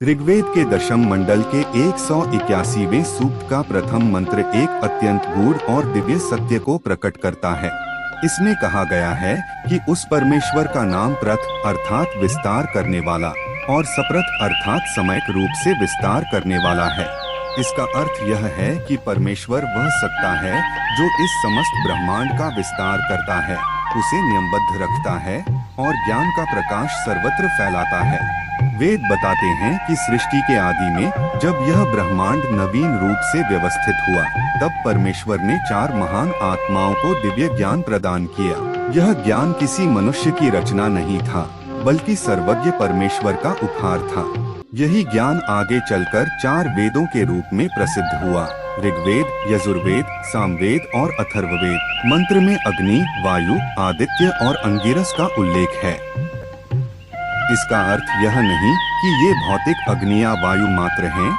ऋग्वेद के दशम मंडल के 181वें सूक्त का प्रथम मंत्र एक अत्यंत गूढ़ और दिव्य सत्य को प्रकट करता है। इसमें कहा गया है कि उस परमेश्वर का नाम प्रथ अर्थात विस्तार करने वाला और सप्रथ अर्थात समयक रूप से विस्तार करने वाला है। इसका अर्थ यह है कि परमेश्वर वह सत्ता है जो इस समस्त ब्रह्मांड का विस्तार करता है, उसे नियमबद्ध रखता है और ज्ञान का प्रकाश सर्वत्र फैलाता है। वेद बताते हैं कि सृष्टि के आदि में जब यह ब्रह्मांड नवीन रूप से व्यवस्थित हुआ, तब परमेश्वर ने 4 महान आत्माओं को दिव्य ज्ञान प्रदान किया। यह ज्ञान किसी मनुष्य की रचना नहीं था, बल्कि सर्वज्ञ परमेश्वर का उपहार था। यही ज्ञान आगे चलकर 4 वेदों के रूप में प्रसिद्ध हुआ। ऋग्वेद, यजुर्वेद, सामवेद और अथर्ववेद। मंत्र में अग्नि, वायु, आदित्य और अंगिरस का उल्लेख है। इसका अर्थ यह नहीं कि ये भौतिक अग्नि या वायु मात्र हैं,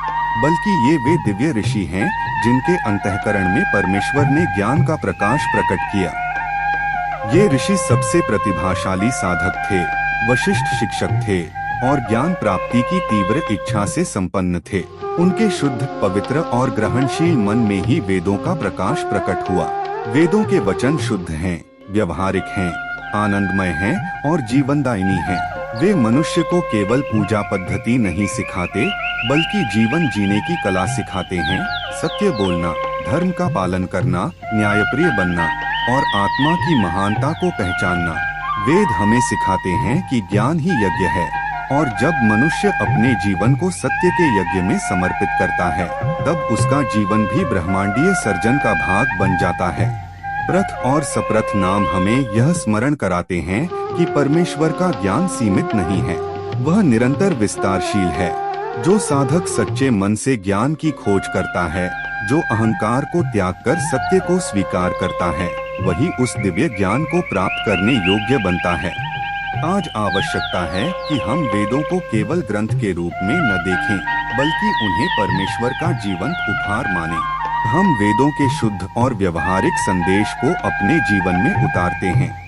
बल्कि ये वे दिव्य ऋषि हैं जिनके अंतःकरण में परमेश्वर ने ज्ञान का प्रकाश प्रकट किया। ये ऋषि सबसे प्रतिभाशाली साधक थे, वशिष्ठ शिक्षक थे और ज्ञान प्राप्ति की तीव्र इच्छा से संपन्न थे। उनके शुद्ध, पवित्र और ग्रहणशील मन में ही वेदों का प्रकाश प्रकट हुआ। वेदों के वचन शुद्ध हैं, व्यवहारिक हैं, आनंदमय हैं और जीवनदायिनी हैं। वे मनुष्य को केवल पूजा पद्धति नहीं सिखाते, बल्कि जीवन जीने की कला सिखाते हैं। सत्य बोलना, धर्म का पालन करना, न्यायप्रिय बनना और आत्मा की महानता को पहचानना। वेद हमें सिखाते हैं कि ज्ञान ही यज्ञ है और जब मनुष्य अपने जीवन को सत्य के यज्ञ में समर्पित करता है, तब उसका जीवन भी ब्रह्मांडीय सर्जन का भाग बन जाता है। प्रथ और सप्रथ नाम हमें यह स्मरण कराते हैं कि परमेश्वर का ज्ञान सीमित नहीं है, वह निरंतर विस्तारशील है। जो साधक सच्चे मन से ज्ञान की खोज करता है, जो अहंकार को त्याग कर सत्य को स्वीकार करता है, वही उस दिव्य ज्ञान को प्राप्त करने योग्य बनता है। आज आवश्यकता है कि हम वेदों को केवल ग्रंथ के रूप में न देखें, बल्कि उन्हें परमेश्वर का जीवंत उपहार मानें। हम वेदों के शुद्ध और व्यवहारिक संदेश को अपने जीवन में उतारते हैं।